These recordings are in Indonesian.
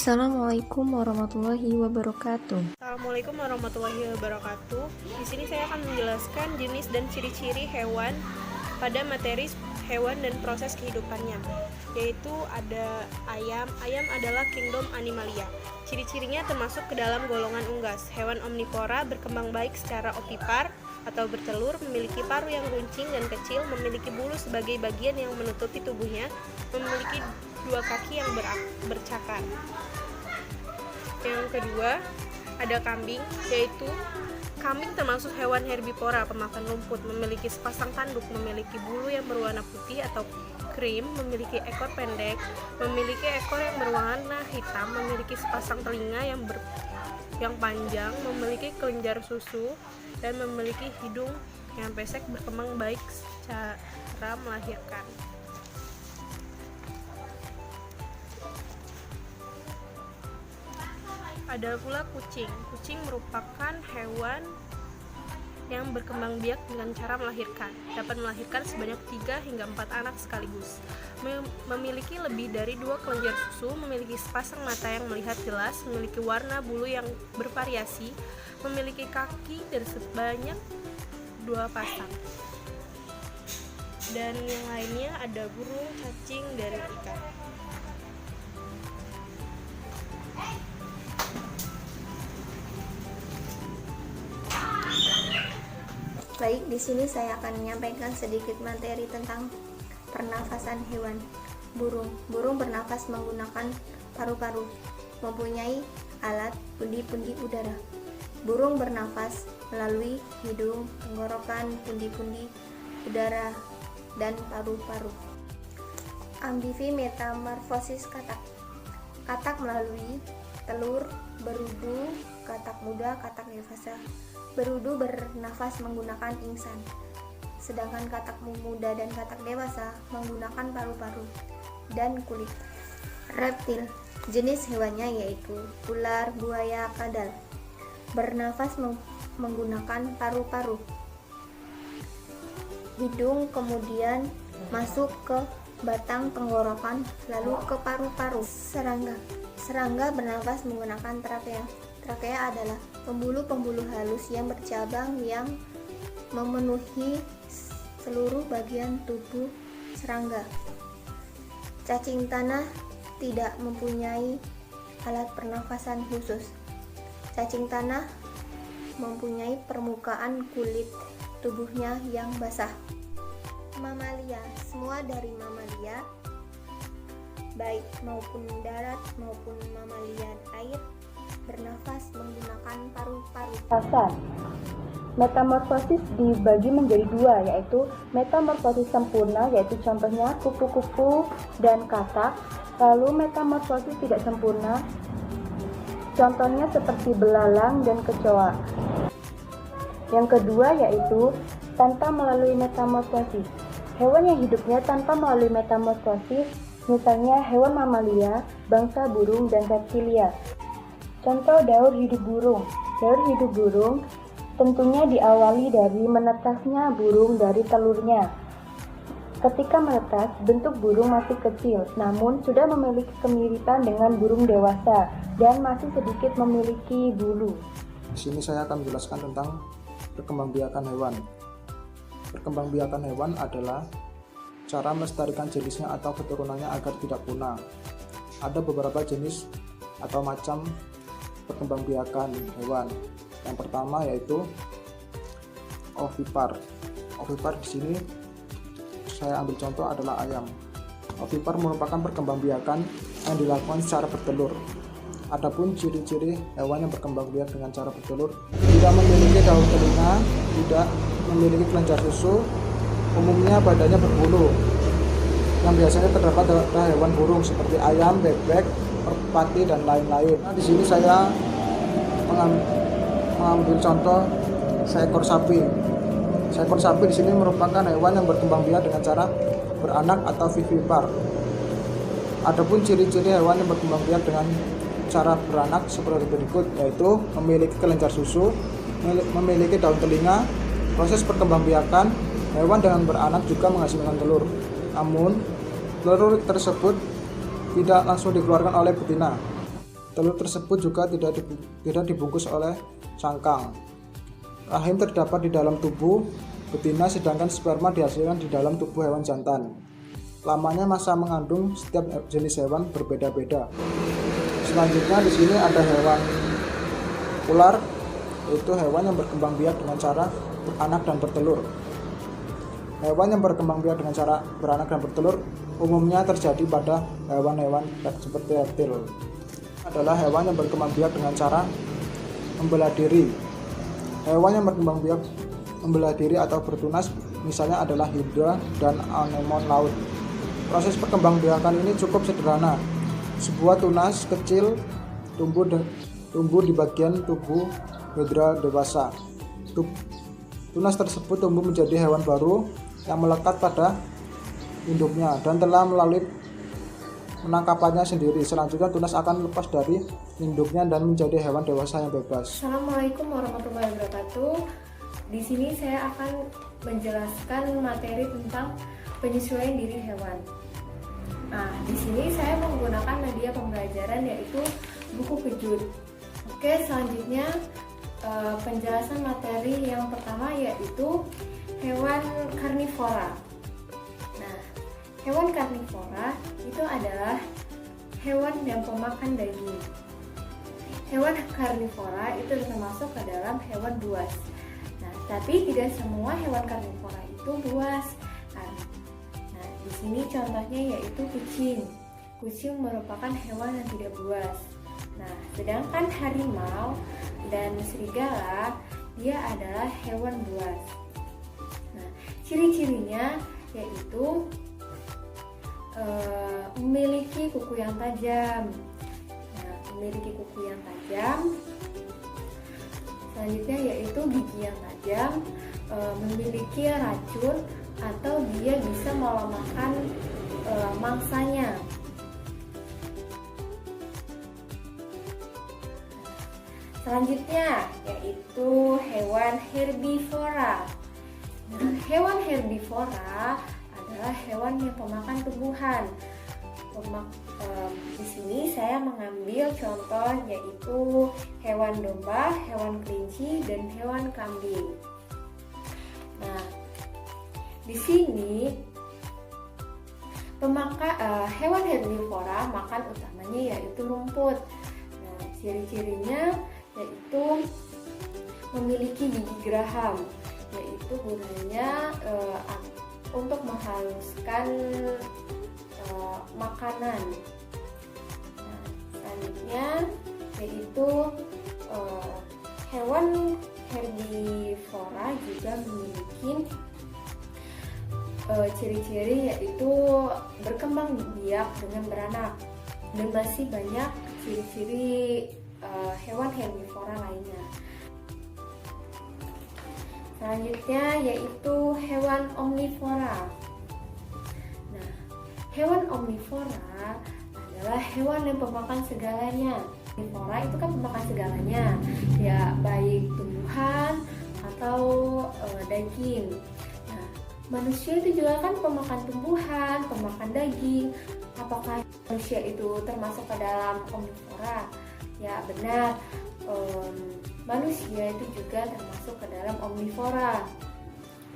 Assalamualaikum warahmatullahi wabarakatuh. Assalamualaikum warahmatullahi wabarakatuh. Di sini saya akan menjelaskan jenis dan ciri-ciri hewan pada materi hewan dan proses kehidupannya, yaitu ada ayam. Ayam adalah kingdom Animalia. Ciri-cirinya termasuk ke dalam golongan unggas. Hewan omnivora, berkembang baik secara ovipar atau bertelur, memiliki paruh yang runcing dan kecil, memiliki bulu sebagai bagian yang menutupi tubuhnya, memiliki dua kaki yang bercakar. Yang kedua, ada kambing, yaitu kambing termasuk hewan herbivora, pemakan rumput, memiliki sepasang tanduk, memiliki bulu yang berwarna putih atau krim, memiliki ekor pendek, memiliki ekor yang berwarna hitam, memiliki sepasang telinga yang panjang, memiliki kelenjar susu, dan memiliki hidung yang pesek, berkembang baik secara melahirkan. Ada pula kucing. Kucing merupakan hewan yang berkembang biak dengan cara melahirkan. Dapat melahirkan sebanyak 3 hingga 4 anak sekaligus. Memiliki lebih dari 2 kelenjar susu, memiliki sepasang mata yang melihat jelas, memiliki warna bulu yang bervariasi, memiliki kaki dan sebanyak 2 pasang. Dan yang lainnya ada burung, cacing, dan ikan. Baik, di sini saya akan menyampaikan sedikit materi tentang pernafasan hewan. Burung bernafas menggunakan paru-paru, mempunyai alat pundi-pundi udara. Burung bernafas melalui hidung, tenggorokan, pundi-pundi udara, dan paru-paru. Amfibi metamorfosis katak. Katak melalui telur, berudu, katak muda, katak dewasa. Berudu bernafas menggunakan ingsan, sedangkan katak muda dan katak dewasa menggunakan paru-paru dan kulit. Reptil, jenis hewannya yaitu ular, buaya, kadal, bernafas menggunakan paru-paru. Hidung kemudian masuk ke batang tenggorokan lalu ke paru-paru. Serangga bernafas menggunakan trakea. Trakea adalah pembuluh-pembuluh halus yang bercabang yang memenuhi seluruh bagian tubuh serangga. Cacing tanah tidak mempunyai alat pernafasan khusus. Cacing tanah mempunyai permukaan kulit tubuhnya yang basah. Mamalia, semua dari mamalia, baik maupun darat maupun mamalia air, bernafas menggunakan paru-paru. Metamorfosis dibagi menjadi 2, yaitu metamorfosis sempurna, yaitu contohnya kupu-kupu dan katak. Lalu metamorfosis tidak sempurna, contohnya seperti belalang dan kecoa. Yang kedua yaitu tanpa melalui metamorfosis. Hewan yang hidupnya tanpa melalui metamorfosis, misalnya hewan mamalia, bangsa burung, dan reptilia. Contoh daur hidup burung. Daur hidup burung tentunya diawali dari menetasnya burung dari telurnya. Ketika menetas, bentuk burung masih kecil, namun sudah memiliki kemiripan dengan burung dewasa dan masih sedikit memiliki bulu. Di sini saya akan menjelaskan tentang perkembangbiakan hewan. Perkembangbiakan hewan adalah cara melestarikan jenisnya atau keturunannya agar tidak punah. Ada beberapa jenis atau macam perkembangbiakan hewan. Yang pertama yaitu ovipar. Ovipar di sini saya ambil contoh adalah ayam. Ovipar merupakan perkembangbiakan yang dilakukan secara bertelur. Adapun ciri-ciri hewan yang berkembangbiak dengan cara bertelur, tidak memiliki daun telinga, tidak memiliki kelenjar susu, umumnya badannya berbulu. Yang biasanya terdapat pada hewan burung seperti ayam, bebek, merpati, dan lain-lain. Nah, di sini saya mengambil contoh seekor sapi. Seekor sapi di sini merupakan hewan yang berkembang biak dengan cara beranak atau vivipar. Adapun ciri-ciri hewan yang berkembang biak dengan cara beranak seperti berikut, yaitu memiliki kelenjar susu, memiliki daun telinga. Proses perkembangbiakan hewan dengan beranak juga menghasilkan telur. Namun, telur tersebut tidak langsung dikeluarkan oleh betina. Telur tersebut juga tidak dibungkus oleh cangkang. Rahim terdapat di dalam tubuh betina, sedangkan sperma dihasilkan di dalam tubuh hewan jantan. Lamanya masa mengandung setiap jenis hewan berbeda-beda. Selanjutnya di sini ada hewan ular, yaitu hewan yang berkembang biak dengan cara beranak dan bertelur. Hewan yang berkembang biak dengan cara beranak dan bertelur umumnya terjadi pada hewan-hewan seperti reptil. Adalah hewan yang berkembang biak dengan cara membelah diri. Hewan yang berkembang biak membelah diri atau bertunas misalnya adalah hidra dan anemon laut. Proses perkembangbiakan ini cukup sederhana. Sebuah tunas kecil tumbuh di bagian tubuh hidra dewasa. Tunas tersebut tumbuh menjadi hewan baru yang melekat pada induknya dan telah melalui penangkapannya sendiri. Selanjutnya tunas akan lepas dari induknya dan menjadi hewan dewasa yang bebas. Assalamualaikum warahmatullahi wabarakatuh. Di sini saya akan menjelaskan materi tentang penyesuaian diri hewan. Nah, di sini saya menggunakan media pembelajaran yaitu buku kejut. Oke, selanjutnya penjelasan materi yang pertama yaitu hewan karnivora. Nah, hewan karnivora itu adalah hewan yang pemakan daging. Hewan karnivora itu termasuk ke dalam hewan buas. Nah, tapi tidak semua hewan karnivora itu buas. Nah, di sini contohnya yaitu kucing. Kucing merupakan hewan yang tidak buas. Nah, sedangkan harimau dan serigala dia adalah hewan buas. Nah, ciri-cirinya yaitu memiliki kuku yang tajam. Nah, memiliki kuku yang tajam. Selanjutnya yaitu gigi yang tajam, memiliki racun atau dia bisa melemahkan mangsanya. Selanjutnya yaitu hewan herbivora. Nah, hewan herbivora adalah hewan yang pemakan tumbuhan. Di sini saya mengambil contoh yaitu hewan domba, hewan kelinci, dan hewan kambing. Nah, di sini hewan herbivora makan utamanya yaitu rumput. Nah, ciri-cirinya yaitu memiliki gigi geraham, yaitu gunanya untuk menghaluskan makanan. Nah, selanjutnya yaitu hewan herbivora juga memiliki ciri-ciri yaitu berkembang biak dengan beranak, dan masih banyak ciri-ciri hewan herbivora lainnya. Selanjutnya yaitu hewan omnivora. Nah, hewan omnivora adalah hewan yang pemakan segalanya. Omnivora itu kan pemakan segalanya, ya baik tumbuhan atau daging. Nah, manusia itu juga kan pemakan tumbuhan, pemakan daging. Apakah manusia itu termasuk ke dalam omnivora? Ya benar. Manusia itu juga termasuk ke dalam omnivora.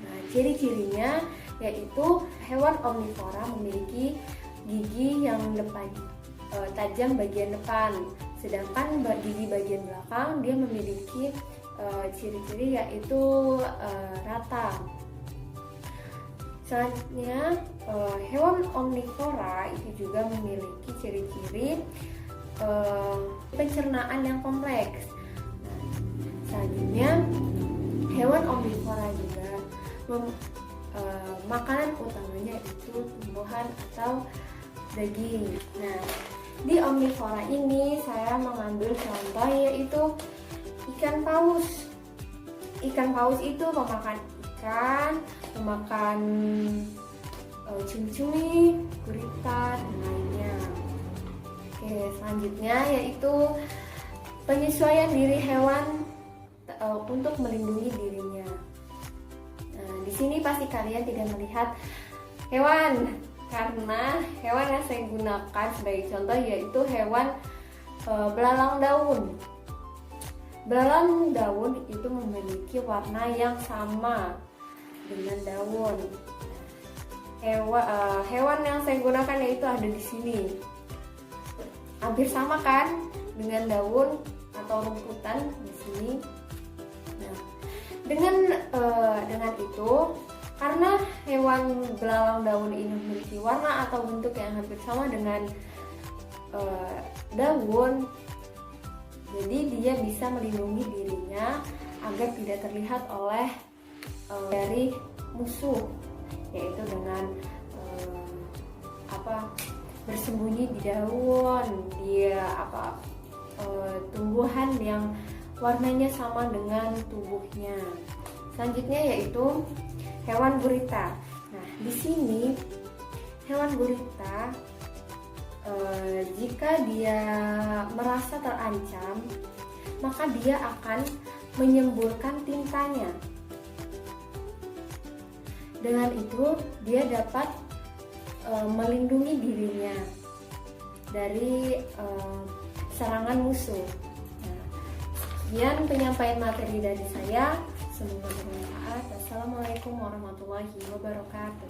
Nah, ciri-cirinya yaitu hewan omnivora memiliki gigi yang tajam bagian depan, sedangkan gigi bagian belakang dia memiliki ciri-ciri yaitu rata. Selanjutnya, hewan omnivora itu juga memiliki ciri-ciri pencernaan yang kompleks. Selanjutnya, hewan omnivora juga makanan utamanya itu tumbuhan atau daging. Nah, di omnivora ini saya mengambil contoh yaitu ikan paus. Ikan paus itu pemakan ikan, memakan cumi-cumi, gurita, dan lainnya. Oke, selanjutnya yaitu penyesuaian diri hewan untuk melindungi dirinya. Nah, di sini pasti kalian tidak melihat hewan, karena hewan yang saya gunakan sebagai contoh yaitu hewan belalang daun. Belalang daun itu memiliki warna yang sama dengan daun. Hewan yang saya gunakan yaitu ada di sini. Hampir sama kan dengan daun atau rumputan di sini. Nah, dengan itu, karena hewan belalang daun ini memiliki warna atau bentuk yang hampir sama dengan daun, jadi dia bisa melindungi dirinya agar tidak terlihat oleh dari musuh, yaitu dengan bersembunyi di daun, tumbuhan yang warnanya sama dengan tubuhnya. Selanjutnya yaitu hewan gurita. Nah, di sini hewan gurita jika dia merasa terancam, maka dia akan menyemburkan tintanya. Dengan itu, dia dapat melindungi dirinya dari serangan musuh. Nah, sekian penyampaian materi dari saya. Semoga bermanfaat. Wassalamualaikum warahmatullahi wabarakatuh.